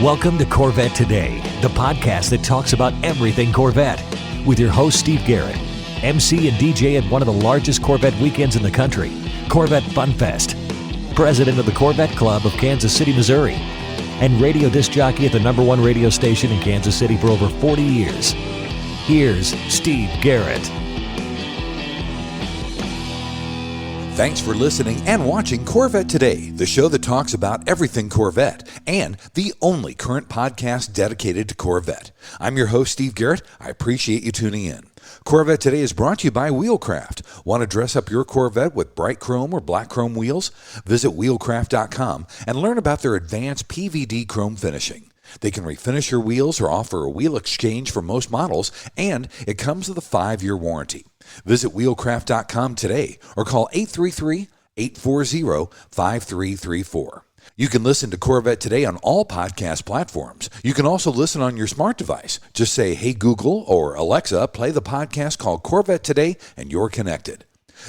Welcome to Corvette Today, the podcast that talks about everything Corvette, with your host Steve Garrett, MC and DJ at one of the largest Corvette weekends in the country, Corvette Fun Fest, president of the Corvette Club of Kansas City, Missouri, and radio disc jockey at the #1 radio station in Kansas City for over 40 years. Here's Steve Garrett. Thanks for listening and watching Corvette Today, the show that talks about everything Corvette, and the only current podcast dedicated to Corvette. I'm your host, Steve Garrett. I appreciate you tuning in. Corvette Today is brought to you by Wheelcraft. Want to dress up your Corvette with bright chrome or black chrome wheels? Visit wheelcraft.com and learn about their advanced PVD chrome finishing. They can refinish your wheels or offer a wheel exchange for most models, and it comes with a 5-year warranty. Visit wheelcraft.com today or call 833-840-5334. You can listen to Corvette Today on all podcast platforms. You can also listen on your smart device. Just say, "Hey Google" or "Alexa, play the podcast called Corvette Today," and you're connected.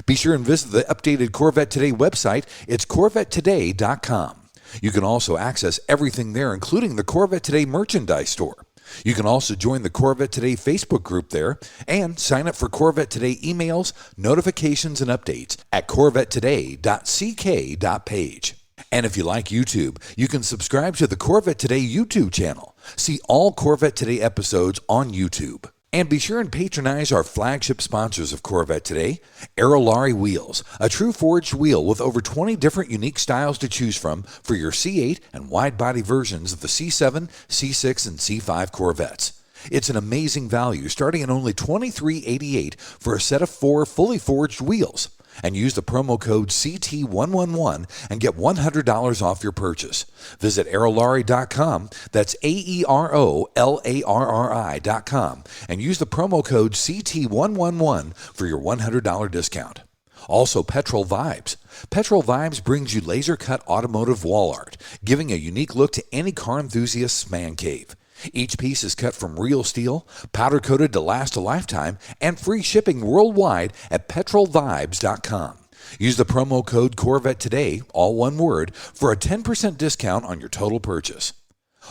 Be sure and visit the updated Corvette Today website. It's CorvetteToday.com. You can also access everything there, including the Corvette Today merchandise store. You can also join the Corvette Today Facebook group there and sign up for Corvette Today emails, notifications, and updates at corvettetoday.ck.page. And if you like YouTube, you can subscribe to the Corvette Today YouTube channel. See all Corvette Today episodes on YouTube. And be sure and patronize our flagship sponsors of Corvette Today, Aerolarri Wheels, a true forged wheel with over 20 different unique styles to choose from for your C8 and wide-body versions of the C7, C6, and C5 Corvettes. It's an amazing value, starting at only $23.88 for a set of 4 fully forged wheels. And use the promo code CT111 and get $100 off your purchase. Visit aerolarri.com, that's AEROLARRI.com, and use the promo code CT111 for your $100 discount. Also, Petrol Vibes. Petrol Vibes brings you laser-cut automotive wall art, giving a unique look to any car enthusiast's man cave. Each piece is cut from real steel, powder-coated to last a lifetime, and free shipping worldwide at petrolvibes.com. Use the promo code Corvette Today, all one word, for a 10% discount on your total purchase.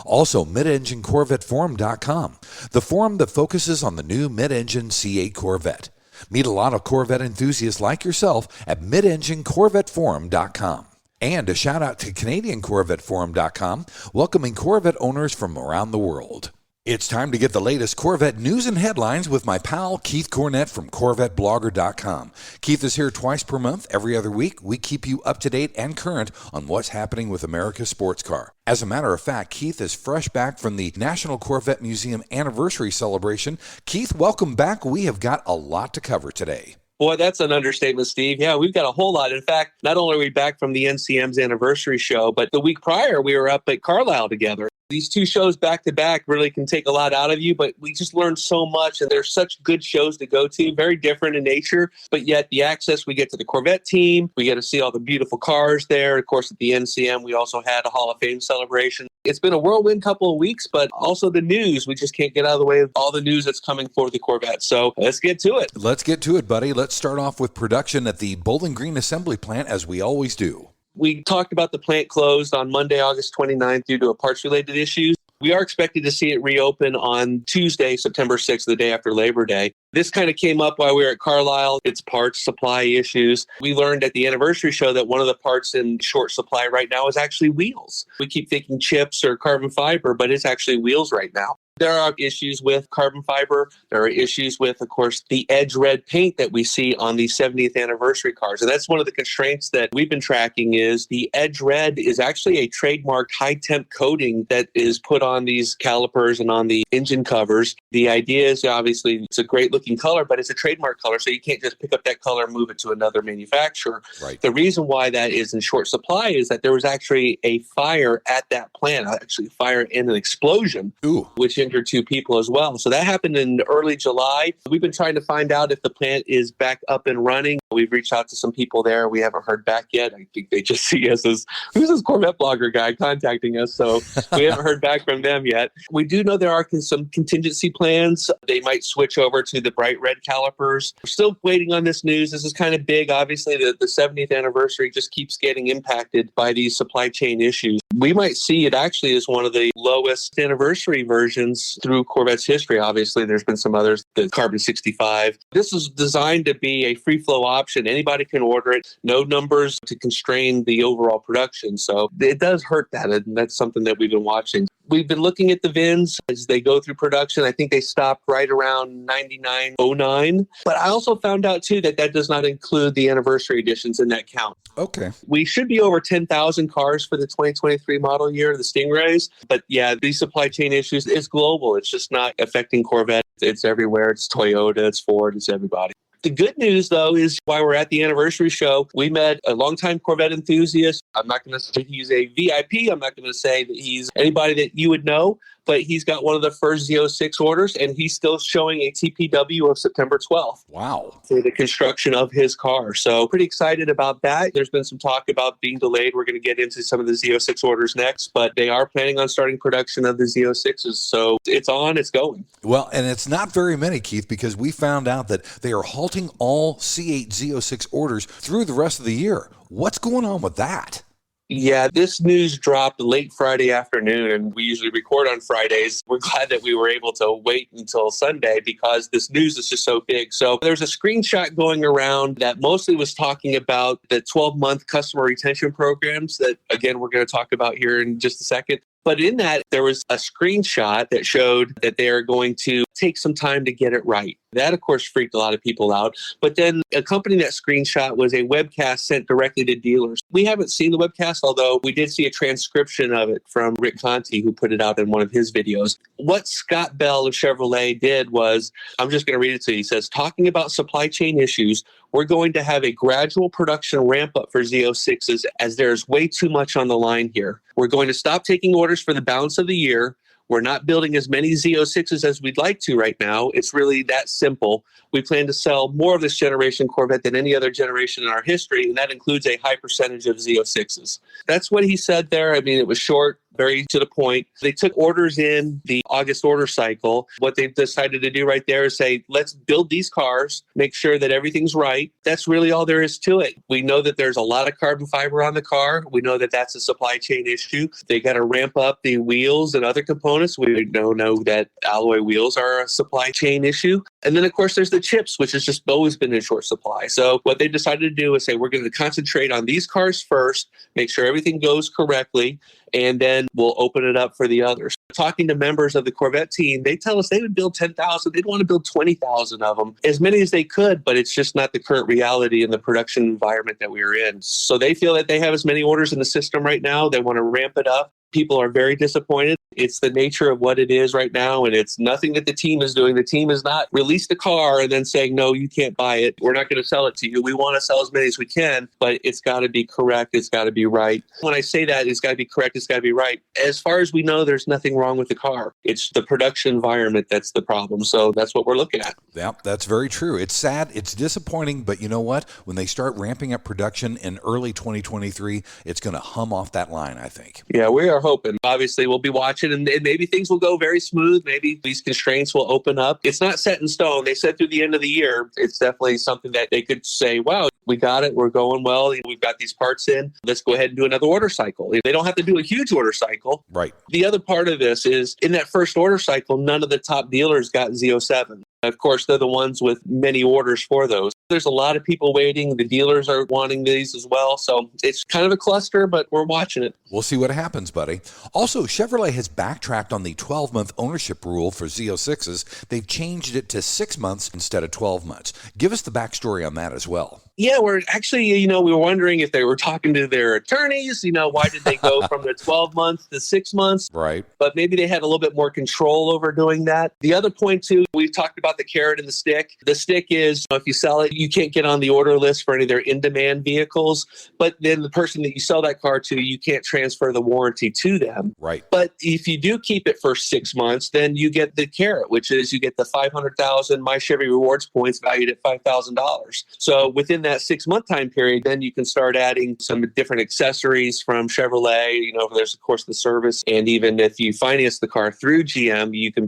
Also, midenginecorvetteforum.com, the forum that focuses on the new mid-engine C8 Corvette. Meet a lot of Corvette enthusiasts like yourself at midenginecorvetteforum.com. And a shout out to CanadianCorvetteForum.com, welcoming Corvette owners from around the world. It's time to get the latest Corvette news and headlines with my pal Keith Cornett from CorvetteBlogger.com. Keith is here twice per month, every other week. We keep you up to date and current on what's happening with America's sports car. As a matter of fact, Keith is fresh back from the National Corvette Museum Anniversary Celebration. Keith, welcome back. We have got a lot to cover today. Boy, that's an understatement, Steve. Yeah, we've got a whole lot. In fact, not only are we back from the NCM's anniversary show, but the week prior, we were up at Carlisle together. These two shows back to back really can take a lot out of you, but we just learned so much, and they're such good shows to go to, very different in nature, but yet the access we get to the Corvette team, we get to see all the beautiful cars there. Of course, at the NCM, we also had a Hall of Fame celebration. It's been a whirlwind couple of weeks, but also the news. We just can't get out of the way of all the news that's coming for the Corvette. So let's get to it. Let's get to it, buddy. Let's start off with production at the Bowling Green Assembly Plant, as we always do. We talked about the plant closed on Monday, August 29th due to parts-related issues. We are expected to see it reopen on Tuesday, September 6th, the day after Labor Day. This kind of came up while we were at Carlisle. It's parts supply issues. We learned at the anniversary show that one of the parts in short supply right now is actually wheels. We keep thinking chips or carbon fiber, but it's actually wheels right now. There are issues with carbon fiber. There are issues with, of course, the edge red paint that we see on the 70th anniversary cars. And that's one of the constraints that we've been tracking is the edge red is actually a trademarked high temp coating that is put on these calipers and on the engine covers. The idea is obviously it's a great looking color, but it's a trademark color. So you can't just pick up that color and move it to another manufacturer. Right. The reason why that is in short supply is that there was actually a fire at that plant, actually a fire and an explosion, Ooh. which injured 2 people as well. So that happened in early July. We've been trying to find out if the plant is back up and running. We've reached out to some people there. We haven't heard back yet. I think they just see us as, who's this CorvetteBlogger guy contacting us? So we haven't heard back from them yet. We do know there are some contingency plans. They might switch over to the bright red calipers. We're still waiting on this news. This is kind of big. Obviously, the 70th anniversary just keeps getting impacted by these supply chain issues. We might see it actually as one of the lowest anniversary versions through Corvette's history. Obviously, there's been some others, the Carbon 65. This is designed to be a free flow option. Anybody can order it. No numbers to constrain the overall production. So it does hurt that, and that's something that we've been watching. We've been looking at the VINs as they go through production. I think they stopped right around 9909. But I also found out, too, that does not include the anniversary editions in that count. Okay. We should be over 10,000 cars for the 2023 model year, the Stingrays. But yeah, these supply chain issues, it's global. It's just not affecting Corvette. It's everywhere. It's Toyota, it's Ford, it's everybody. The good news, though, is while we're at the anniversary show, we met a longtime Corvette enthusiast. I'm not going to say he's a VIP. I'm not going to say that he's anybody that you would know, but he's got one of the first Z06 orders, and he's still showing a TPW of September 12th. Wow. For the construction of his car. So pretty excited about that. There's been some talk about being delayed. We're going to get into some of the Z06 orders next, but they are planning on starting production of the Z06s. So it's on, it's going. Well, and it's not very many, Keith, because we found out that they are halting all C8 Z06 orders through the rest of the year. What's going on with that? Yeah, this news dropped late Friday afternoon, and we usually record on Fridays. We're glad that we were able to wait until Sunday because this news is just so big. So there's a screenshot going around that mostly was talking about the 12-month customer retention programs that, again, we're going to talk about here in just a second. But in that, there was a screenshot that showed that they are going to take some time to get it right. That, of course, freaked a lot of people out. But then accompanying that screenshot was a webcast sent directly to dealers. We haven't seen the webcast, although we did see a transcription of it from Rick Conti, who put it out in one of his videos. What Scott Bell of Chevrolet did was, I'm just going to read it to you. He says, talking about supply chain issues, we're going to have a gradual production ramp up for Z06s as there's way too much on the line here. We're going to stop taking orders for the balance of the year. We're not building as many Z06s as we'd like to right now. It's really that simple. We plan to sell more of this generation Corvette than any other generation in our history, and that includes a high percentage of Z06s. That's what he said there. I mean, it was short, very to the point. They took orders in the August order cycle. What they've decided to do right there is say, let's build these cars, make sure that everything's right. That's really all there is to it. We know that there's a lot of carbon fiber on the car. We know that that's a supply chain issue. They got to ramp up the wheels and other components. We know that alloy wheels are a supply chain issue. And then, of course, there's the chips, which has just always been in short supply. So what they decided to do is say, we're going to concentrate on these cars first, make sure everything goes correctly, and then we'll open it up for the others. Talking to members of the Corvette team, they tell us they would build 10,000. They'd want to build 20,000 of them, as many as they could, but it's just not the current reality in the production environment that we're in. So they feel that they have as many orders in the system right now. They want to ramp it up. People are very disappointed. It's the nature of what it is right now, and it's nothing that the team is doing. The team has not released the car and then saying, no, you can't buy it. We're not going to sell it to you. We want to sell as many as we can, but it's got to be correct. It's got to be right. When I say that, it's got to be correct. It's got to be right. As far as we know, there's nothing wrong with the car. It's the production environment that's the problem. So that's what we're looking at. Yeah, that's very true. It's sad. It's disappointing, but you know what? When they start ramping up production in early 2023, it's going to hum off that line, I think. Yeah, we are hoping. Obviously, we'll be watching, and maybe things will go very smooth. Maybe these constraints will open up. It's not set in stone. They said through the end of the year, it's definitely something that they could say, wow, we got it. We're going well. We've got these parts in. Let's go ahead and do another order cycle. They don't have to do a huge order cycle. Right. The other part of this is in that first order cycle, none of the top dealers got Z07. Of course, they're the ones with many orders for those. There's a lot of people waiting. The dealers are wanting these as well. So it's kind of a cluster, but we're watching it. We'll see what happens, buddy. Also, Chevrolet has backtracked on the 12-month ownership rule for Z06s. They've changed it to 6 months instead of 12 months. Give us the backstory on that as well. Yeah, Yeah, we're actually, we were wondering if they were talking to their attorneys, why did they go from the 12 months to 6 months? Right. But maybe they had a little bit more control over doing that. The other point too, we talked about the carrot and the stick. The stick is, if you sell it, you can't get on the order list for any of their in-demand vehicles. But then the person that you sell that car to, you can't transfer the warranty to them. Right. But if you do keep it for 6 months, then you get the carrot, which is you get the 500,000 My Chevy Rewards points valued at $5,000. So within that 6-month time period, then you can start adding some different accessories from Chevrolet. There's of course the service, and even if you finance the car through GM, you can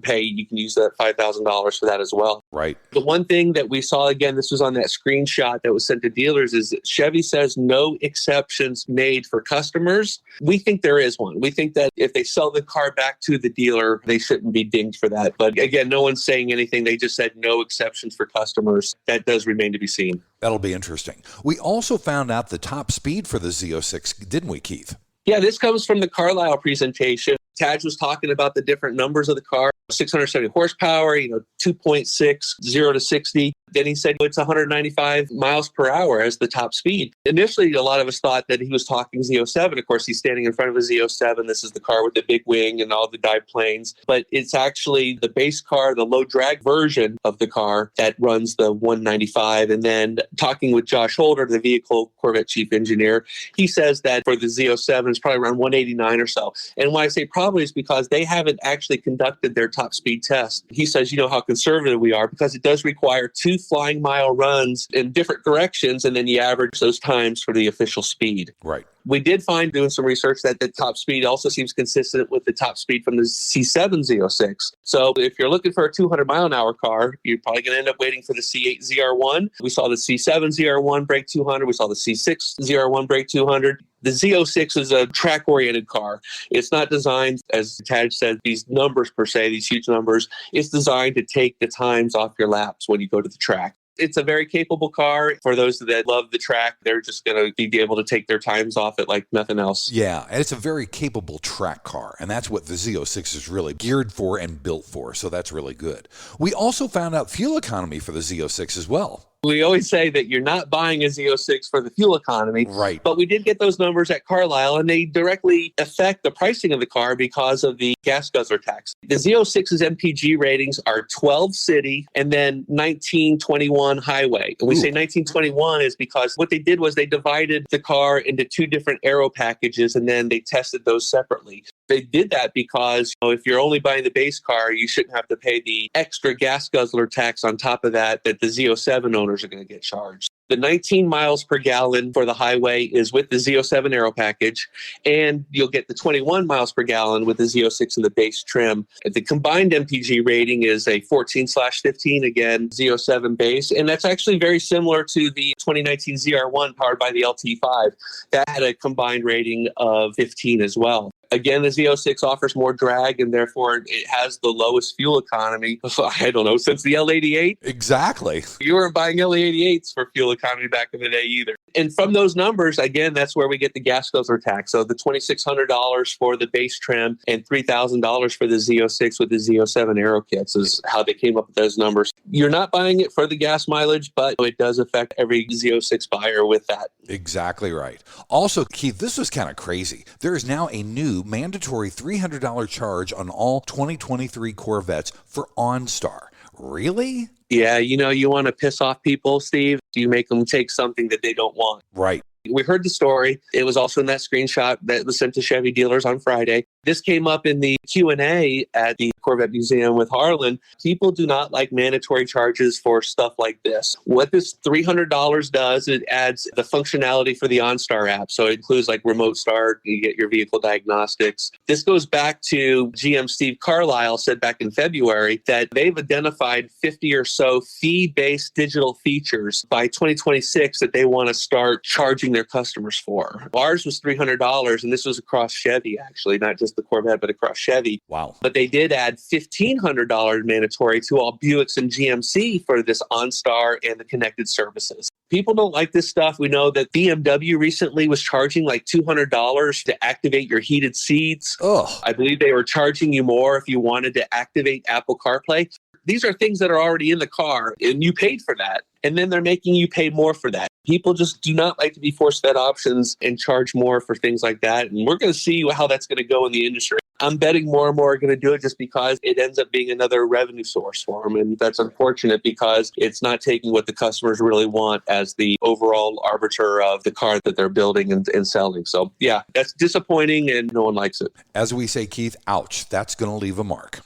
use that $5,000 for that as well. Right. The one thing that we saw, again, this was on that screenshot that was sent to dealers, is that Chevy says no exceptions made for customers. We think there is one. We think that if they sell the car back to the dealer, they shouldn't be dinged for that. But again, no one's saying anything. They just said no exceptions for customers. That does remain to be seen. That'll be interesting. We also found out the top speed for the Z06, didn't we, Keith? Yeah, this comes from the Carlisle presentation. Taj was talking about the different numbers of the car, 670 horsepower, 2.6, 0 to 60. Then he said it's 195 miles per hour as the top speed. Initially, a lot of us thought that he was talking Z07. Of course, he's standing in front of a Z07. This is the car with the big wing and all the dive planes. But it's actually the base car, the low drag version of the car that runs the 195. And then talking with Josh Holder, the vehicle Corvette chief engineer, he says that for the Z07, it's probably around 189 or so. And why I say probably is because they haven't actually conducted their top speed test. He says, how conservative we are, because it does require 2 flying mile runs in different directions, and then you average those times for the official speed. Right. We did find, doing some research, that the top speed also seems consistent with the top speed from the C7 Z06. So if you're looking for a 200 mile an hour car, you're probably going to end up waiting for the C8 ZR1. We saw the C7 ZR1 break 200. We saw the C6 ZR1 break 200. The Z06 is a track-oriented car. It's not designed, as Taj said, these numbers per se, these huge numbers. It's designed to take the times off your laps when you go to the track. It's a very capable car. For those that love the track, they're just going to be able to take their times off it like nothing else. Yeah, and it's a very capable track car, and that's what the Z06 is really geared for and built for, so that's really good. We also found out fuel economy for the Z06 as well. We always say that you're not buying a Z06 for the fuel economy. Right. But we did get those numbers at Carlisle, and they directly affect the pricing of the car because of the gas guzzler tax. The Z06's MPG ratings are 12 city and then 1921 highway. And we say 1921 is because what they did was they divided the car into 2 different aero packages, and then they tested those separately. They did that because if you're only buying the base car, you shouldn't have to pay the extra gas guzzler tax on top of that the Z07 owners are going to get charged. The 19 miles per gallon for the highway is with the Z07 aero package, and you'll get the 21 miles per gallon with the Z06 in the base trim. The combined MPG rating is a 14/15, again, Z07 base, and that's actually very similar to the 2019 ZR1 powered by the LT5. That had a combined rating of 15 as well. Again, the Z06 offers more drag, and therefore it has the lowest fuel economy, I don't know, since the L88. Exactly. You weren't buying L88s for fuel economy back in the day either. And from those numbers, again, that's where we get the gas guzzler tax. So the $2,600 for the base trim and $3,000 for the Z06 with the Z07 aero kits is how they came up with those numbers. You're not buying it for the gas mileage, but it does affect every Z06 buyer with that. Exactly right. Also, Keith, this was kind of crazy. There is now a new mandatory $300 charge on all 2023 Corvettes for OnStar. Really? Yeah, you want to piss off people, Steve. You make them take something that they don't want. Right. We heard the story. It was also in that screenshot that was sent to Chevy dealers on Friday. This came up in the Q&A at the Corvette Museum with Harlan. People do not like mandatory charges for stuff like this. What this $300 does, it adds the functionality for the OnStar app. So it includes like remote start, you get your vehicle diagnostics. This goes back to GM Steve Carlisle said back in February that they've identified 50 or so fee-based digital features by 2026 that they want to start charging their customers for. Ours was $300, and this was across Chevy, actually, not just the Corvette, but across Chevy. Wow. But they did add $1,500 mandatory to all Buicks and GMC for this OnStar and the connected services. People don't like this stuff. We know that BMW recently was charging like $200 to activate your heated seats. Oh, I believe they were charging you more if you wanted to activate Apple CarPlay. These are things that are already in the car, and you paid for that. And then they're making you pay more for that. People just do not like to be force-fed options and charge more for things like that. And we're going to see how that's going to go in the industry. I'm betting more and more are going to do it just because it ends up being another revenue source for them. And that's unfortunate because it's not taking what the customers really want as the overall arbiter of the car that they're building and selling. So yeah, that's disappointing and no one likes it. As we say, Keith, ouch, that's going to leave a mark.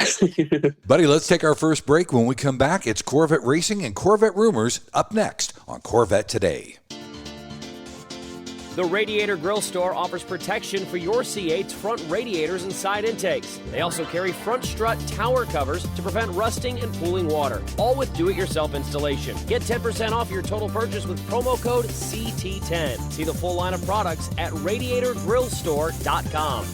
Buddy, let's take our first break. When we come back, it's Corvette Racing and Corvette Rumors up next on Corvette Today. The Radiator Grill Store offers protection for your C8's front radiators and side intakes. They also carry front strut tower covers to prevent rusting and pooling water, all with do-it-yourself installation. Get 10% off your total purchase with promo code CT10. See the full line of products at radiatorgrillstore.com.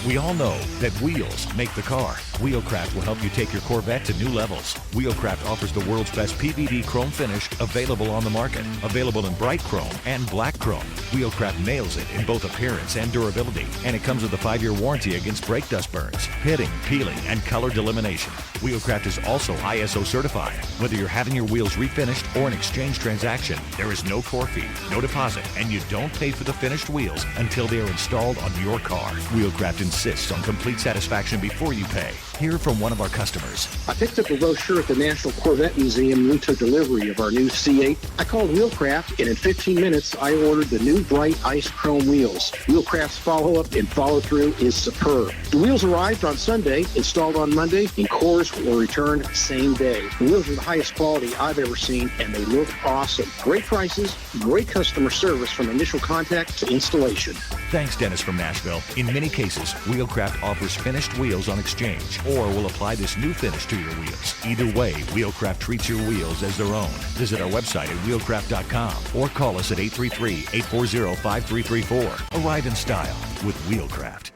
We all know that wheels make the car. Wheelcraft will help you take your Corvette to new levels. Wheelcraft offers the world's best PVD chrome finish available on the market. Available in bright chrome and black chrome. Wheelcraft nails it in both appearance and durability. And it comes with a 5-year warranty against brake dust burns, pitting, peeling, and color delamination. Wheelcraft is also ISO certified. Whether you're having your wheels refinished or an exchange transaction, there is no core fee, no deposit, and you don't pay for the finished wheels until they are installed on your car. Wheelcraft insists on complete satisfaction before you pay. Hear from one of our customers. I picked up a brochure at the National Corvette Museum and we took delivery of our new C8. I called Wheelcraft, and in 15 minutes, I ordered the new bright ice chrome wheels. Wheelcraft's follow-up and follow-through is superb. The wheels arrived on Sunday, installed on Monday, and cores were returned same day. The wheels are the highest quality I've ever seen, and they look awesome. Great prices, great customer service from initial contact to installation. Thanks, Dennis from Nashville. In many cases, Wheelcraft offers finished wheels on exchange or will apply this new finish to your wheels. Either way, Wheelcraft treats your wheels as their own. Visit our website at wheelcraft.com or call us at 833-840-5334. Arrive in style with Wheelcraft.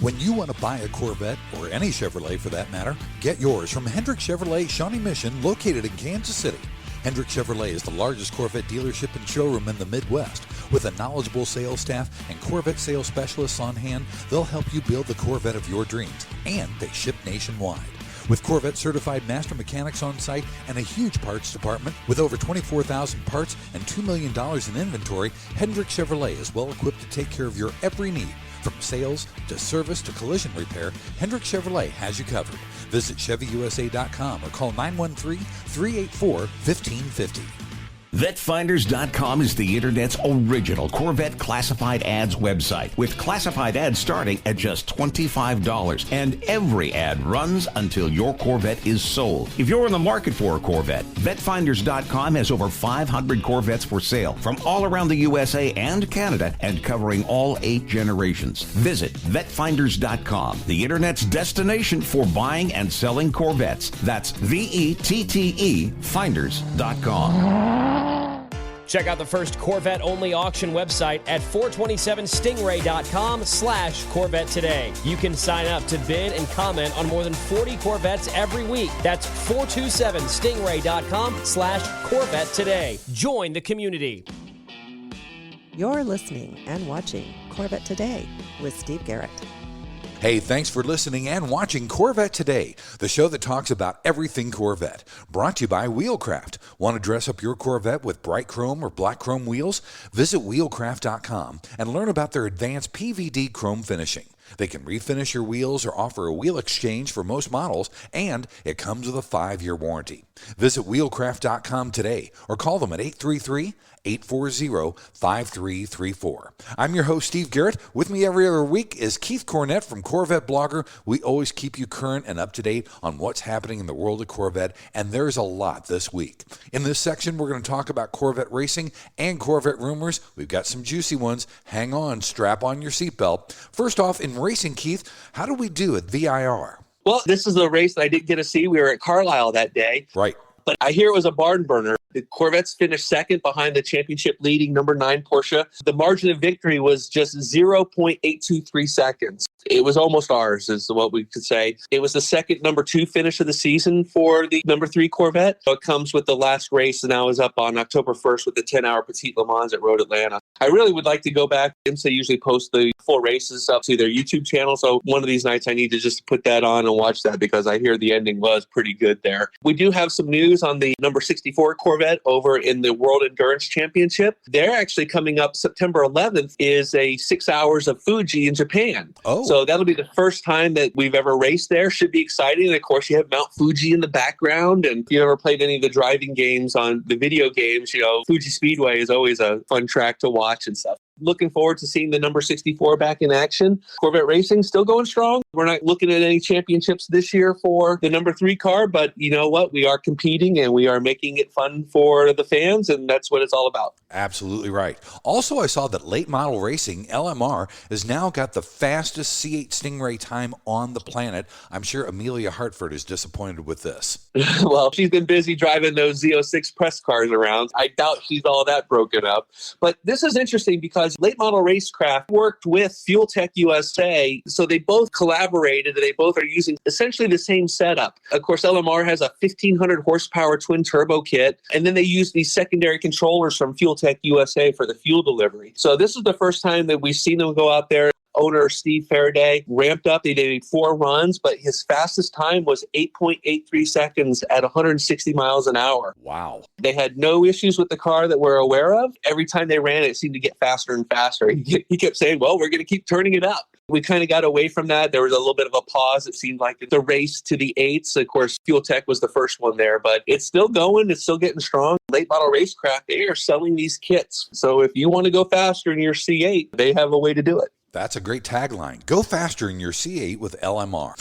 When you want to buy a Corvette, or any Chevrolet for that matter, get yours from Hendrick Chevrolet Shawnee Mission, located in Kansas City. Hendrick Chevrolet is the largest Corvette dealership and showroom in the Midwest. With a knowledgeable sales staff and Corvette sales specialists on hand, they'll help you build the Corvette of your dreams, and they ship nationwide. With Corvette certified master mechanics on site and a huge parts department with over 24,000 parts and $2 million in inventory, Hendrick Chevrolet is well equipped to take care of your every need. From sales to service to collision repair, Hendrick Chevrolet has you covered. Visit ChevyUSA.com or call 913-384-1550. VetFinders.com is the Internet's original Corvette classified ads website, with classified ads starting at just $25, and every ad runs until your Corvette is sold. If you're in the market for a Corvette, VetFinders.com has over 500 Corvettes for sale from all around the USA and Canada, and covering all 8 generations. Visit VetFinders.com, the Internet's destination for buying and selling Corvettes. That's VETTE Finders.com. Check out the first Corvette-only auction website at 427stingray.com/Corvette Today. You can sign up to bid and comment on more than 40 Corvettes every week. That's 427stingray.com/Corvette Today. Join the community. You're listening and watching Corvette Today with Steve Garrett. Hey, thanks for listening and watching Corvette Today, the show that talks about everything Corvette. Brought to you by Wheelcraft. Want to dress up your Corvette with bright chrome or black chrome wheels? Visit wheelcraft.com and learn about their advanced PVD chrome finishing. They can refinish your wheels or offer a wheel exchange for most models, and it comes with a 5-year warranty. Visit wheelcraft.com today or call them at 833-840-5334. I'm your host, Steve Garrett. With me every other week is Keith Cornett from CorvetteBlogger. We always keep you current and up to date on what's happening in the world of Corvette, and there's a lot this week. In this section, we're going to talk about Corvette racing and Corvette rumors. We've got some juicy ones. Hang on, strap on your seatbelt. First off, in racing, Keith, how do we do at VIR? Well, this is a race that I didn't get to see. We were at Carlisle that day. Right. But I hear it was a barn burner. The Corvettes finished second behind the championship leading number 9 Porsche. The margin of victory was just 0.823 seconds. It was almost ours, is what we could say. It was the second number 2 finish of the season for the number 3 Corvette. So it comes with the last race, and now is up on October 1st with the 10-hour Petite Le Mans at Road Atlanta. I really would like to go back. They usually post the full races up to their YouTube channel. So one of these nights I need to just put that on and watch that, because I hear the ending was pretty good there. We do have some news on the number 64 Corvette over in the World Endurance Championship. They're actually coming up September 11th is a 6 hours of Fuji in Japan. Oh. So that'll be the first time that we've ever raced there. Should be exciting. And of course, you have Mount Fuji in the background. And if you ever played any of the driving games on the video games, Fuji Speedway is always a fun track to watch and stuff. Looking forward to seeing the number 64 back in action. Corvette racing still going strong. We're not looking at any championships this year for the number 3 car, but you know what? We are competing and we are making it fun for the fans, and that's what it's all about. Absolutely right. Also, I saw that Late Model Racing, LMR, has now got the fastest C8 Stingray time on the planet. I'm sure Amelia Hartford is disappointed with this. Well, she's been busy driving those Z06 press cars around. I doubt she's all that broken up. But this is interesting because Late Model Racecraft worked with Fuel Tech USA, so they both collaborated and they both are using essentially the same setup. Of course, LMR has a 1,500 horsepower twin turbo kit, and then they use these secondary controllers from Fuel Tech USA for the fuel delivery. So this is the first time that we've seen them go out there. Owner Steve Faraday ramped up. They did 4 runs, but his fastest time was 8.83 seconds at 160 miles an hour. Wow. They had no issues with the car that we're aware of. Every time they ran it seemed to get faster and faster. He kept saying, well, we're going to keep turning it up. We kind of got away from that. There was a little bit of a pause. It seemed like the race to the 8s. Of course, Fuel Tech was the first one there, but it's still going. It's still getting strong. Late Model Racecraft, they are selling these kits. So if you want to go faster in your C8, they have a way to do it. That's a great tagline. Go faster in your C8 with LMR.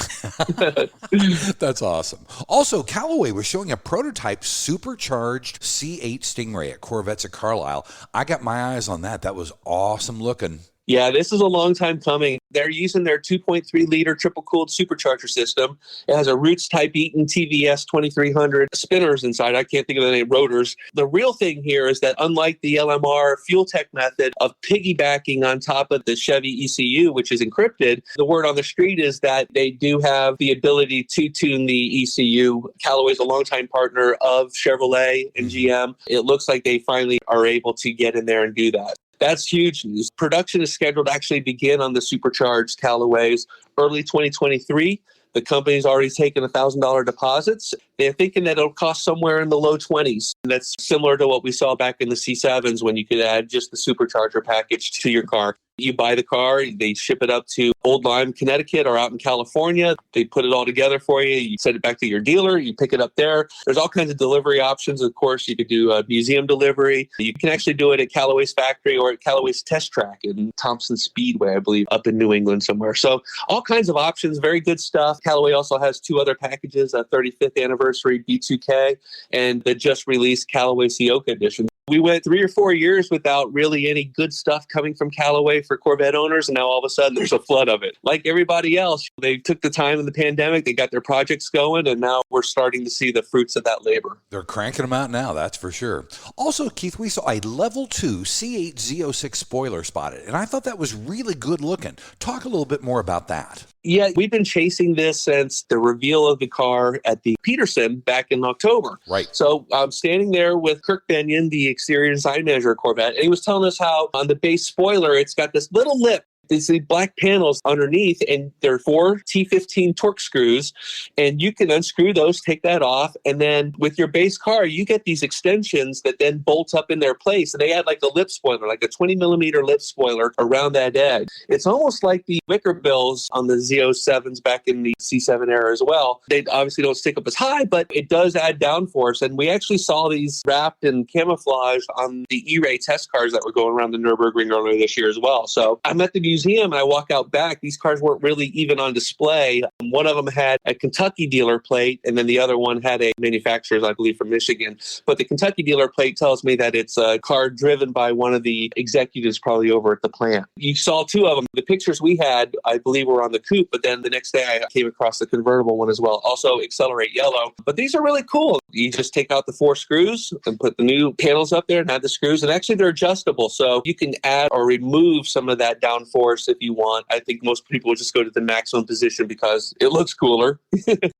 That's awesome. Also, Callaway was showing a prototype supercharged C8 Stingray at Corvettes at Carlisle. I got my eyes on that. That was awesome looking. Yeah, this is a long time coming. They're using their 2.3-liter triple-cooled supercharger system. It has a Roots-type Eaton TVS 2300 spinners inside. I can't think of the name, rotors. The real thing here is that unlike the LMR Fuel Tech method of piggybacking on top of the Chevy ECU, which is encrypted, the word on the street is that they do have the ability to tune the ECU. Callaway's a longtime partner of Chevrolet and GM. It looks like they finally are able to get in there and do that. That's huge news. Production is scheduled to actually begin on the supercharged Callaways early 2023. The company's already taken $1,000 deposits. They're thinking that it'll cost somewhere in the low 20s. And that's similar to what we saw back in the C7s when you could add just the supercharger package to your car. You buy the car, they ship it up to Old Lyme, Connecticut, or out in California. They put it all together for you. You send it back to your dealer. You pick it up there. There's all kinds of delivery options. Of course, you could do a museum delivery. You can actually do it at Callaway's factory or at Callaway's test track in Thompson Speedway, I believe, up in New England somewhere. So all kinds of options, very good stuff. Callaway also has 2 other packages, a 35th anniversary B2K and the just released Callaway Sioka edition. We went 3 or 4 years without really any good stuff coming from Callaway for Corvette owners, and now all of a sudden there's a flood of it. Like everybody else, they took the time in the pandemic, they got their projects going, and now we're starting to see the fruits of that labor. They're cranking them out now, that's for sure. Also, Keith, we saw a level 2 C8 Z06 spoiler spotted, and I thought that was really good looking. Talk a little bit more about that. Yeah, we've been chasing this since the reveal of the car at the Peterson back in October. Right. So I'm standing there with Kirk Benyon, the exterior design manager at Corvette, and he was telling us how on the base spoiler, it's got this little lip. There's the black panels underneath, and there are 4 T15 torque screws, and you can unscrew those, take that off, and then with your base car, you get these extensions that then bolt up in their place, and they add like a lip spoiler, like a 20-millimeter lip spoiler around that edge. It's almost like the wicker bills on the Z07s back in the C7 era as well. They obviously don't stick up as high, but it does add downforce, and we actually saw these wrapped in camouflage on the E-Ray test cars that were going around the Nürburgring earlier this year as well. So I'm at the museum and I walk out back. These cars weren't really even on display. One of them had a Kentucky dealer plate, and then the other one had a manufacturer's, I believe, from Michigan. But the Kentucky dealer plate tells me that it's a car driven by one of the executives probably over at the plant. You saw 2 of them. The pictures we had, I believe, were on the coupe, but then the next day I came across the convertible one as well, also Accelerate Yellow. But these are really cool. You just take out the 4 screws and put the new panels up there and add the screws. And actually, they're adjustable. So you can add or remove some of that downforce if you want. I think most people would just go to the maximum position because it looks cooler.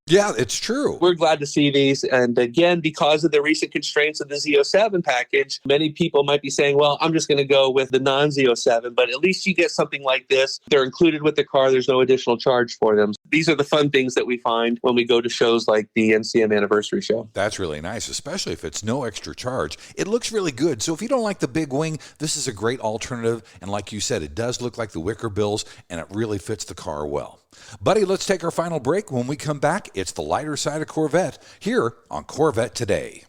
Yeah, it's true. We're glad to see these. And again, because of the recent constraints of the Z07 package, many people might be saying, well, I'm just going to go with the non-Z07. But at least you get something like this. They're included with the car. There's no additional charge for them. These are the fun things that we find when we go to shows like the NCM Anniversary Show. That's really nice, especially if it's no extra charge. It looks really good. So if you don't like the big wing, this is a great alternative. And like you said, it does look like the wicker bills, and it really fits the car well. Buddy, let's take our final break. When we come back, it's the lighter side of Corvette here on Corvette Today.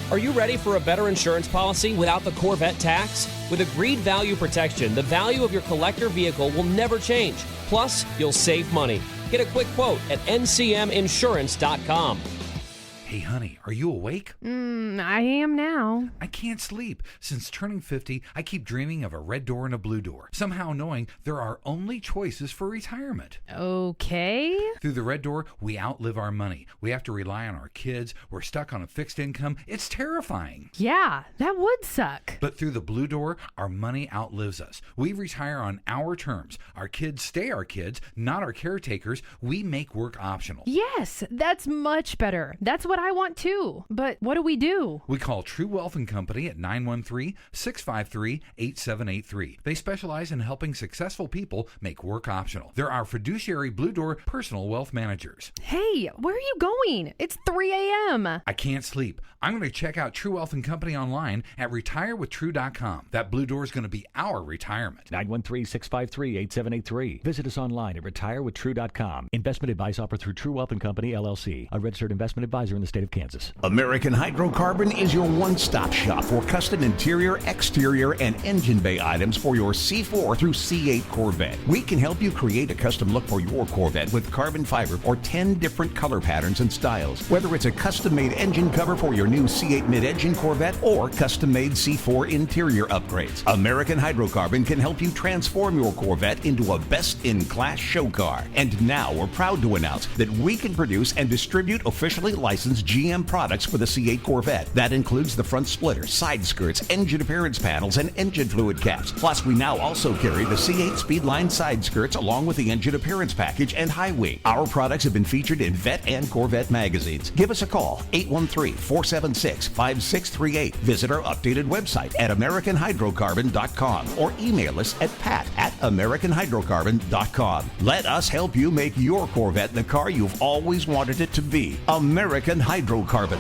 Are you ready for a better insurance policy without the Corvette tax? With agreed value protection, the value of your collector vehicle will never change. Plus, you'll save money. Get a quick quote at ncminsurance.com. Hey, honey, are you awake? I am now. I can't sleep. Since turning 50, I keep dreaming of a red door and a blue door, somehow knowing there are only choices for retirement. Okay. Through the red door, we outlive our money. We have to rely on our kids. We're stuck on a fixed income. It's terrifying. Yeah, that would suck. But through the blue door, our money outlives us. We retire on our terms. Our kids stay our kids, not our caretakers. We make work optional. Yes, that's much better. That's what I want too. But what do we do? We call True Wealth & Company at 913-653-8783. They specialize in helping successful people make work optional. They're our fiduciary Blue Door personal wealth managers. Hey, where are you going? It's 3 a.m. I can't sleep. I'm going to check out True Wealth & Company online at retirewithtru.com. That Blue Door is going to be our retirement. 913-653-8783. Visit us online at retirewithtru.com. Investment advice offered through True Wealth & Company, LLC, a registered investment advisor in the state of Kansas. American Hydrocarbon is your one-stop shop for custom interior, exterior, and engine bay items for your C4 through C8 Corvette. We can help you create a custom look for your Corvette with carbon fiber or 10 different color patterns and styles. Whether it's a custom-made engine cover for your new C8 mid-engine Corvette or custom-made C4 interior upgrades, American Hydrocarbon can help you transform your Corvette into a best-in-class show car. And now we're proud to announce that we can produce and distribute officially licensed GM products for the C8 Corvette. That includes the front splitter, side skirts, engine appearance panels, and engine fluid caps. Plus, we now also carry the C8 Speedline side skirts along with the engine appearance package and high wing. Our products have been featured in Vet and Corvette magazines. Give us a call, 813-476-5638. Visit our updated website at AmericanHydrocarbon.com or email us at pat@AmericanHydrocarbon.com. Let us help you make your Corvette the car you've always wanted it to be. American Hydrocarbon.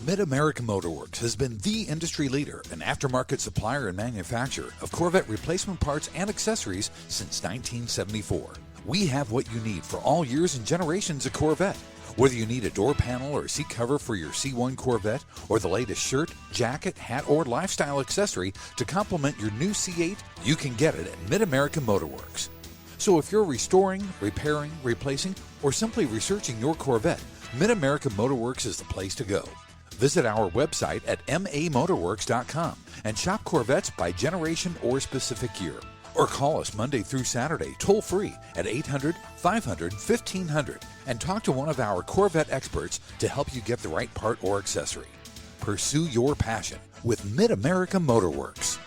Mid-America Motorworks has been the industry leader and aftermarket supplier and manufacturer of Corvette replacement parts and accessories since 1974. We have what you need for all years and generations of Corvette. Whether you need a door panel or seat cover for your C1 Corvette, or the latest shirt, jacket, hat, or lifestyle accessory to complement your new C8, you can get it at Mid-America Motorworks. So if you're restoring, repairing, replacing, or simply researching your Corvette, Mid-America Motorworks is the place to go. Visit our website at mamotorworks.com and shop Corvettes by generation or specific year. Or call us Monday through Saturday toll-free at 800-500-1500 and talk to one of our Corvette experts to help you get the right part or accessory. Pursue your passion with Mid-America Motorworks.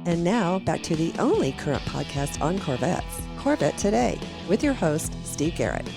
And now, back to the only current podcast on Corvettes, Corvette Today, with your host, Steve Garrett.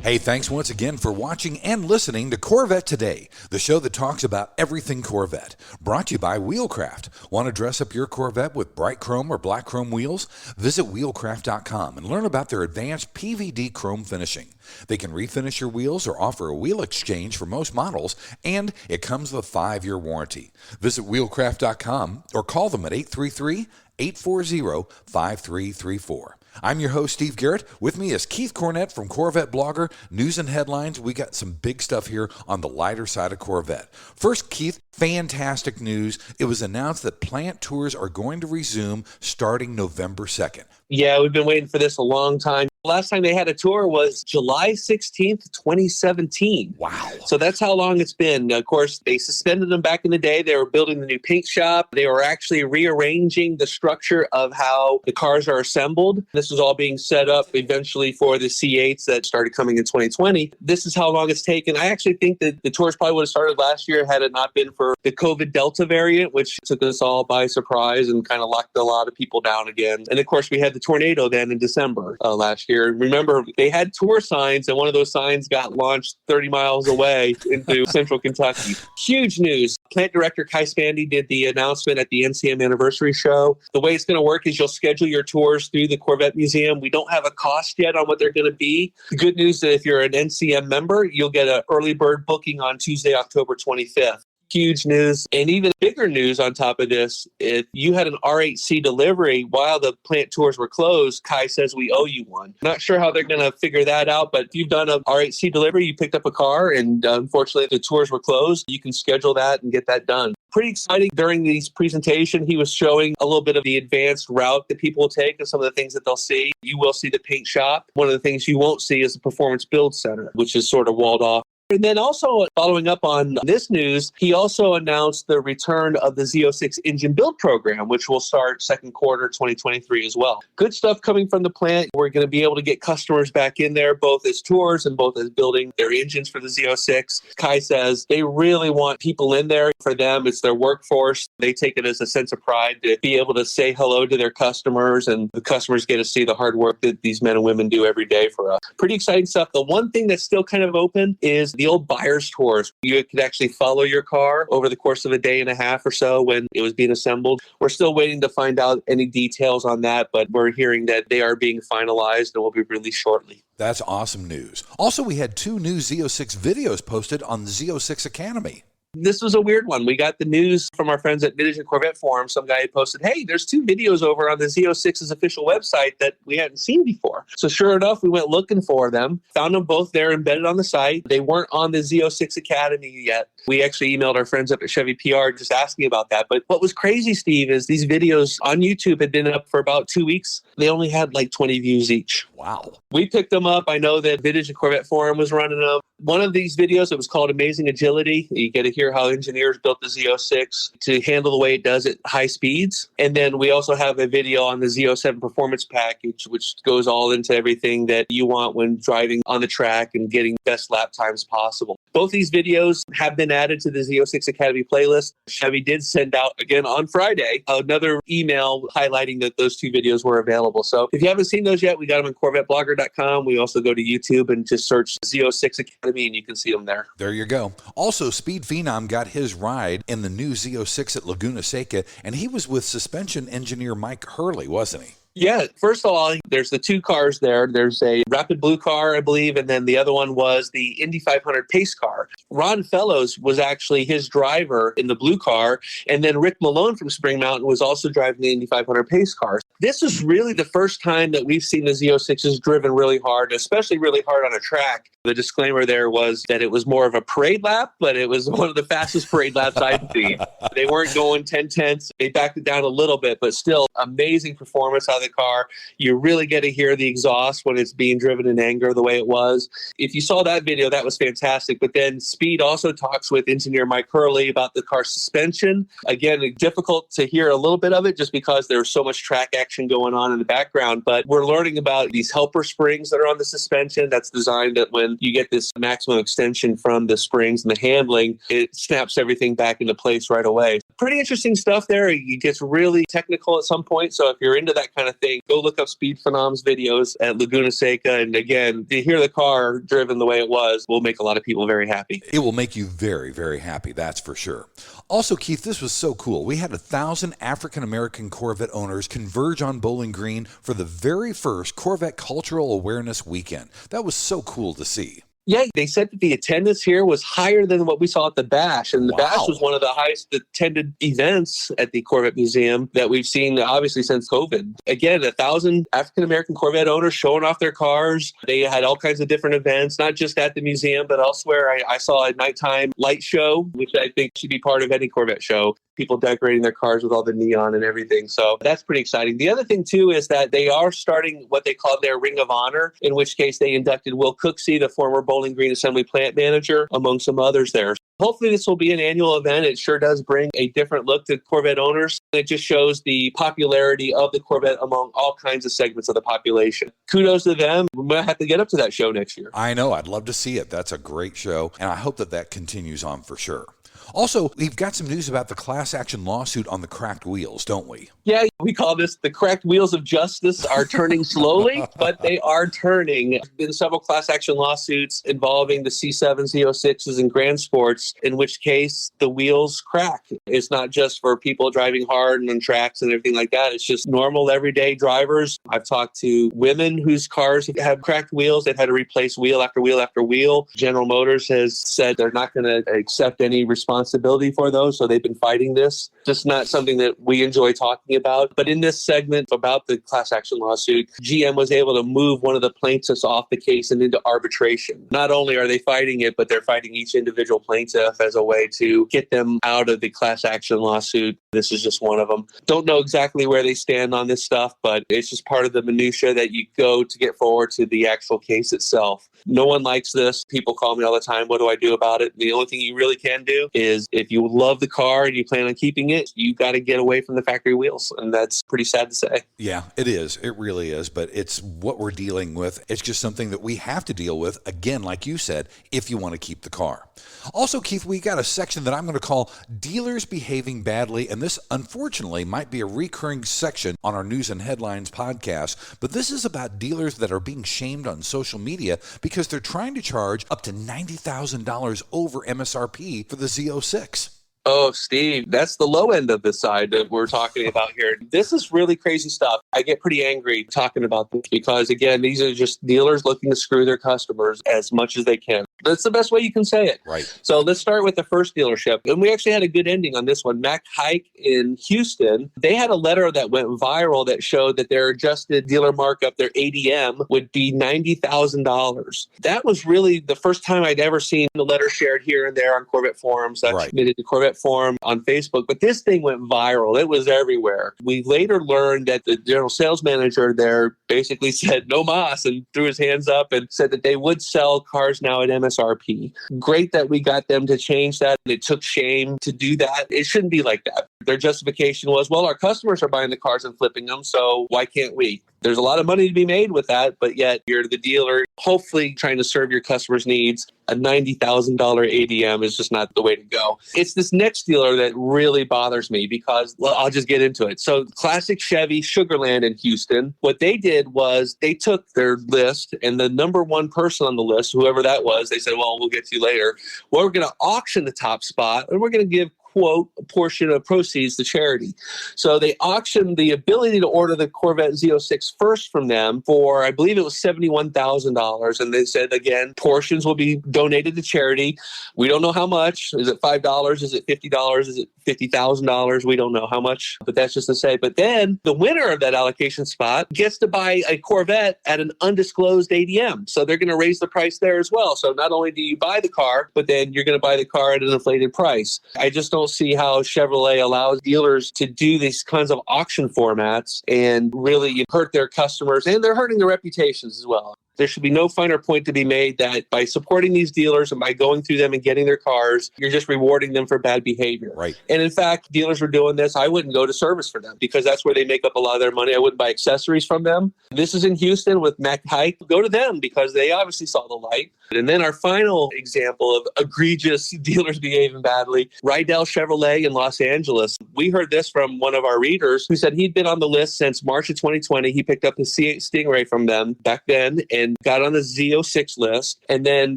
Hey, thanks once again for watching and listening to Corvette Today, the show that talks about everything Corvette. Brought to you by Wheelcraft. Want to dress up your Corvette with bright chrome or black chrome wheels? Visit wheelcraft.com and learn about their advanced PVD chrome finishing. They can refinish your wheels or offer a wheel exchange for most models, and it comes with a 5-year warranty. Visit wheelcraft.com or call them at 833-840-5334. I'm your host, Steve Garrett. With me is Keith Cornett from CorvetteBlogger. News and headlines. We got some big stuff here on the lighter side of Corvette. First, Keith, fantastic news. It was announced that plant tours are going to resume starting November 2nd. Yeah, we've been waiting for this a long time. Last time they had a tour was July 16th, 2017. Wow. So that's how long it's been. Of course, they suspended them back in the day. They were building the new paint shop. They were actually rearranging the structure of how the cars are assembled. This was all being set up eventually for the C8s that started coming in 2020. This is how long it's taken. I actually think that the tours probably would have started last year had it not been for the COVID Delta variant, which took us all by surprise and kind of locked a lot of people down again. And of course, we had the tornado then in December last year. Remember, they had tour signs, and one of those signs got launched 30 miles away into central Kentucky. Huge news. Plant director Kai Spandy did the announcement at the NCM Anniversary show. The way it's going to work is you'll schedule your tours through the Corvette Museum. We don't have a cost yet on what they're going to be. The good news is that if you're an NCM member, you'll get an early bird booking on Tuesday, October 25th. Huge news. And even bigger news on top of this, if you had an R8C delivery while the plant tours were closed, Kai says we owe you one. Not sure how they're going to figure that out, but if you've done an R8C delivery, you picked up a car and unfortunately the tours were closed, you can schedule that and get that done. Pretty exciting. During these presentation, he was showing a little bit of the advanced route that people will take and some of the things that they'll see. You will see the paint shop. One of the things you won't see is the Performance Build Center, which is sort of walled off. And then also following up on this news, he also announced the return of the Z06 engine build program, which will start second quarter 2023 as well. Good stuff coming from the plant. We're going to be able to get customers back in there, both as tours and both as building their engines for the Z06. Kai says they really want people in there. For them, it's their workforce. They take it as a sense of pride to be able to say hello to their customers, and the customers get to see the hard work that these men and women do every day for us. Pretty exciting stuff. The one thing that's still kind of open is the old buyer's tours. You could actually follow your car over the course of a day and a half or so when it was being assembled. We're still waiting to find out any details on that, but we're hearing that they are being finalized and will be released shortly. That's awesome news. Also, we had 2 new Z06 videos posted on the Z06 Academy. This was a weird one. We got the news from our friends at Vintage and Corvette Forum. Some guy had posted, hey, there's 2 videos over on the Z06's official website that we hadn't seen before. So sure enough, we went looking for them, found them both there embedded on the site. They weren't on the Z06 Academy yet. We actually emailed our friends up at Chevy PR just asking about that. But what was crazy, Steve, is these videos on YouTube had been up for about 2 weeks. They only had like 20 views each. Wow. We picked them up. I know that Vintage and Corvette Forum was running them. One of these videos, it was called Amazing Agility. You get to hear how engineers built the Z06 to handle the way it does at high speeds. And then we also have a video on the Z07 Performance Package, which goes all into everything that you want when driving on the track and getting best lap times possible. Both these videos have been added to the Z06 Academy playlist. Chevy did send out, again on Friday, another email highlighting that those 2 videos were available. So if you haven't seen those yet, we got them on CorvetteBlogger.com. We also go to YouTube and just search Z06 Academy and you can see them there. There you go. Also, Speed Phenom got his ride in the new Z06 at Laguna Seca, and he was with suspension engineer Mike Hurley, wasn't he? Yeah, first of all, there's the 2 cars there. There's a Rapid Blue car, I believe, and then the other one was the Indy 500 pace car. Ron Fellows was actually his driver in the blue car, and then Rick Malone from Spring Mountain was also driving the Indy 500 pace car. This is really the first time that we've seen the Z06s driven really hard, especially really hard on a track. The disclaimer there was that it was more of a parade lap, but it was one of the fastest parade laps I've seen. They weren't going 10/10. They backed it down a little bit, but still amazing performance out of the car. You really get to hear the exhaust when it's being driven in anger the way it was. If you saw that video, that was fantastic. But then Speed also talks with engineer Mike Hurley about the car suspension. Again, difficult to hear a little bit of it just because there's so much track action going on in the background. But we're learning about these helper springs that are on the suspension. That's designed that when you get this maximum extension from the springs and the handling, it snaps everything back into place right away. Pretty interesting stuff there. It gets really technical at some point. So if you're into that kind of thing, go look up Speed Phenom's videos at Laguna Seca. And again, to hear the car driven the way it was will make a lot of people very happy. It will make you very, very happy, that's for sure. Also, Keith, this was so cool. We had 1,000 African-American Corvette owners converge on Bowling Green for the very first Corvette Cultural Awareness Weekend. That was so cool to see. Yeah, they said that the attendance here was higher than what we saw at the Bash. And the Bash was one of the highest attended events at the Corvette Museum that we've seen, obviously, since COVID. Again, 1,000 African-American Corvette owners showing off their cars. They had all kinds of different events, not just at the museum, but elsewhere. I saw a nighttime light show, which I think should be part of any Corvette show. People decorating their cars with all the neon and everything. So that's pretty exciting. The other thing, too, is that they are starting what they call their Ring of Honor, in which case they inducted Will Cooksey, the former Bowling Green Assembly plant manager, among some others there. Hopefully this will be an annual event. It sure does bring a different look to Corvette owners. It just shows the popularity of the Corvette among all kinds of segments of the population. Kudos to them. We might have to get up to that show next year. I know. I'd love to see it. That's a great show, and I hope that continues on for sure. Also, we've got some news about the class action lawsuit on the cracked wheels, don't we? Yeah, we call this the cracked wheels of justice are turning slowly, but they are turning. There have been several class action lawsuits involving the C7 Z06s and Grand Sports, in which case the wheels crack. It's not just for people driving hard and on tracks and everything like that. It's just normal everyday drivers. I've talked to women whose cars have cracked wheels. They've had to replace wheel after wheel after wheel. General Motors has said they're not going to accept any responsibility for those, so they've been fighting this. Just not something that we enjoy talking about. But in this segment about the class action lawsuit, GM was able to move one of the plaintiffs off the case and into arbitration. Not only are they fighting it, but they're fighting each individual plaintiff as a way to get them out of the class action lawsuit. This is just one of them. Don't know exactly where they stand on this stuff, but it's just part of the minutia that you go to get forward to the actual case itself. No one likes this. People call me all the time. What do I do about it? The only thing you really can do is if you love the car and you plan on keeping it, you got to get away from the factory wheels. And that's pretty sad to say. Yeah, it is. It really is. But it's what we're dealing with. It's just something that we have to deal with, again, like you said, if you want to keep the car. Also, Keith, we got a section that I'm going to call Dealers Behaving Badly. And this, unfortunately, might be a recurring section on our News and Headlines podcast. But this is about dealers that are being shamed on social media because they're trying to charge up to $90,000 over MSRP for the Z06. Oh, Steve, that's the low end of the side that we're talking about here. This is really crazy stuff. I get pretty angry talking about this because, again, these are just dealers looking to screw their customers as much as they can. That's the best way you can say it. Right. So let's start with the first dealership. And we actually had a good ending on this one. Mac Hike in Houston, they had a letter that went viral that showed that their adjusted dealer markup, their ADM, would be $90,000. That was really the first time I'd ever seen the letter shared here and there on Corvette forums. I submitted to Corvette forum on Facebook, but this thing went viral. It was everywhere. We later learned that the general sales manager there basically said no mas and threw his hands up and said that they would sell cars now at MSRP. Great that we got them to change that. It took shame to do that. It shouldn't be like that. Their justification was, well, our customers are buying the cars and flipping them, so why can't we? There's a lot of money to be made with that, but yet you're the dealer hopefully trying to serve your customers' needs. A $90,000 ADM is just not the way to go. It's this next dealer that really bothers me because, well, I'll just get into it. So classic Chevy Sugarland in Houston, what they did was they took their list and the number one person on the list, whoever that was, they said, well, we'll get to you later. Well, we're going to auction the top spot and we're going to give quote, a portion of proceeds to charity. So they auctioned the ability to order the Corvette Z06 first from them for, I believe it was $71,000. And they said, again, portions will be donated to charity. We don't know how much. Is it $5? Is it $50? Is it $50,000? We don't know how much, but that's just to say. But then the winner of that allocation spot gets to buy a Corvette at an undisclosed ADM. So they're going to raise the price there as well. So not only do you buy the car, but then you're going to buy the car at an inflated price. I just don't see how Chevrolet allows dealers to do these kinds of auction formats and really hurt their customers, and they're hurting their reputations as well. There should be no finer point to be made that by supporting these dealers and by going through them and getting their cars, you're just rewarding them for bad behavior. Right. And in fact, dealers were doing this. I wouldn't go to service for them because that's where they make up a lot of their money. I wouldn't buy accessories from them. This is in Houston with Mac Hike. Go to them because they obviously saw the light. And then our final example of egregious dealers behaving badly, Rydell Chevrolet in Los Angeles. We heard this from one of our readers who said he'd been on the list since March of 2020. He picked up the C8 Stingray from them back then, and and got on the Z06 list, and then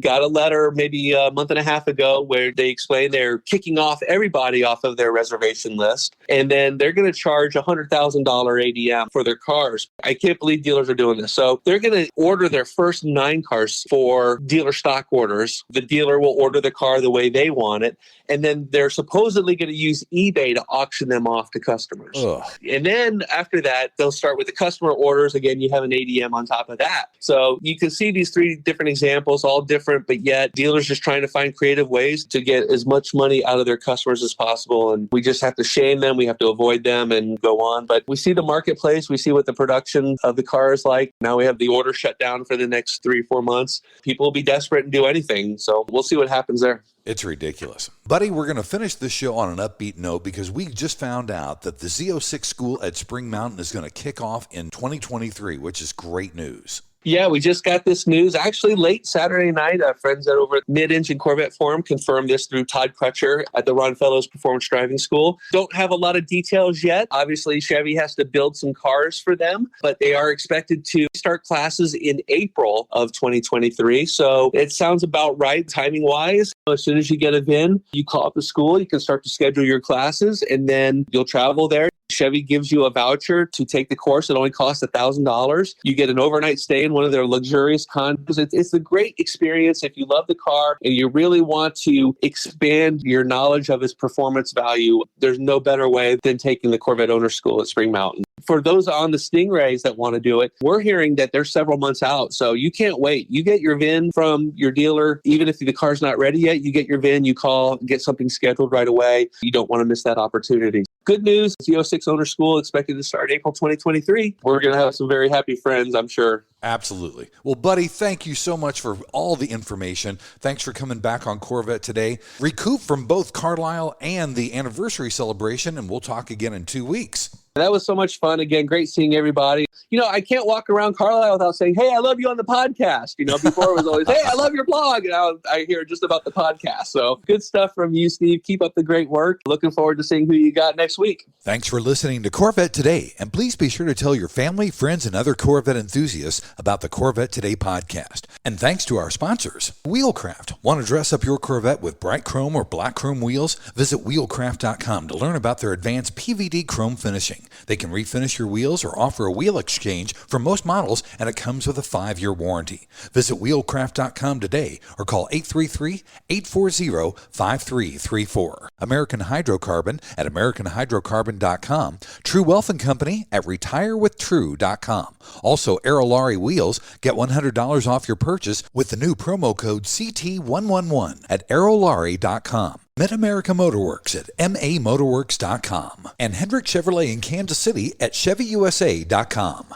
got a letter maybe a month and a half ago where they explained they're kicking off everybody off of their reservation list, and then they're going to charge $100,000 ADM for their cars. I can't believe dealers are doing this. So they're going to order their first 9 cars for dealer stock orders. The dealer will order the car the way they want it, and then they're supposedly going to use eBay to auction them off to customers. Ugh. And then after that, they'll start with the customer orders. Again, you have an ADM on top of that. So you can see these 3 different examples, all different, but yet dealers just trying to find creative ways to get as much money out of their customers as possible. And we just have to shame them. We have to avoid them and go on. But we see the marketplace. We see what the production of the car is like. Now we have the order shut down for the next 3-4 months. People will be desperate and do anything. So we'll see what happens there. It's ridiculous. Buddy, we're going to finish this show on an upbeat note because we just found out that the Z06 school at Spring Mountain is going to kick off in 2023, which is great news. Yeah, we just got this news actually late Saturday night. Friends at over at Mid-Engine Corvette Forum confirmed this through Todd Crutcher at the Ron Fellows Performance Driving School. Don't have a lot of details yet. Obviously, Chevy has to build some cars for them, but they are expected to start classes in April of 2023. So it sounds about right timing-wise. As soon as you get a VIN, you call up the school, you can start to schedule your classes, and then you'll travel there. Chevy gives you a voucher to take the course. It only costs $1,000. You get an overnight stay in one of their luxurious condos. It's a great experience if you love the car and you really want to expand your knowledge of its performance value. There's no better way than taking the Corvette Owner School at Spring Mountain. For those on the Stingrays that want to do it, we're hearing that they're several months out. So you can't wait. You get your VIN from your dealer. Even if the car's not ready yet, you get your VIN, you call, get something scheduled right away. You don't want to miss that opportunity. Good news, Z06 Owner School expected to start April 2023. We're going to have some very happy friends, I'm sure. Absolutely. Well, buddy, thank you so much for all the information. Thanks for coming back on Corvette Today. Recoup from both Carlisle and the anniversary celebration, and we'll talk again in 2 weeks. That was so much fun. Again, great seeing everybody. You know, I can't walk around Carlisle without saying, hey, I love you on the podcast. You know, before it was always, hey, I love your blog. And now I hear just about the podcast. So good stuff from you, Steve. Keep up the great work. Looking forward to seeing who you got next week. Thanks for listening to Corvette Today. And please be sure to tell your family, friends, and other Corvette enthusiasts about the Corvette Today podcast. And thanks to our sponsors, Wheelcraft. Want to dress up your Corvette with bright chrome or black chrome wheels? Visit wheelcraft.com to learn about their advanced PVD chrome finishing. They can refinish your wheels or offer a wheel exchange for most models, and it comes with a 5-year warranty. Visit wheelcraft.com today or call 833-840-5334. American Hydrocarbon at americanhydrocarbon.com. True Wealth and Company at retirewithtrue.com. Also, Aerolarri Wheels. Get $100 off your purchase with the new promo code CT111 at aerolarri.com. Mid-America Motorworks at mamotorworks.com. And Hendrick Chevrolet in Kansas City at chevyusa.com.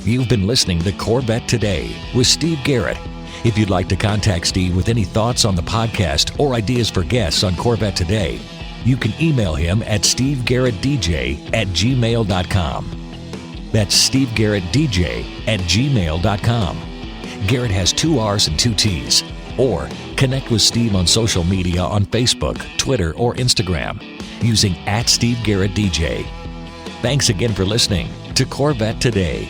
You've been listening to Corvette Today with Steve Garrett. If you'd like to contact Steve with any thoughts on the podcast or ideas for guests on Corvette Today, you can email him at stevegarrettdj@gmail.com. That's stevegarrettdj@gmail.com. Garrett has 2 R's and 2 T's. Or connect with Steve on social media on Facebook, Twitter, or Instagram using @SteveGarrettDJ. Thanks again for listening to Corvette Today.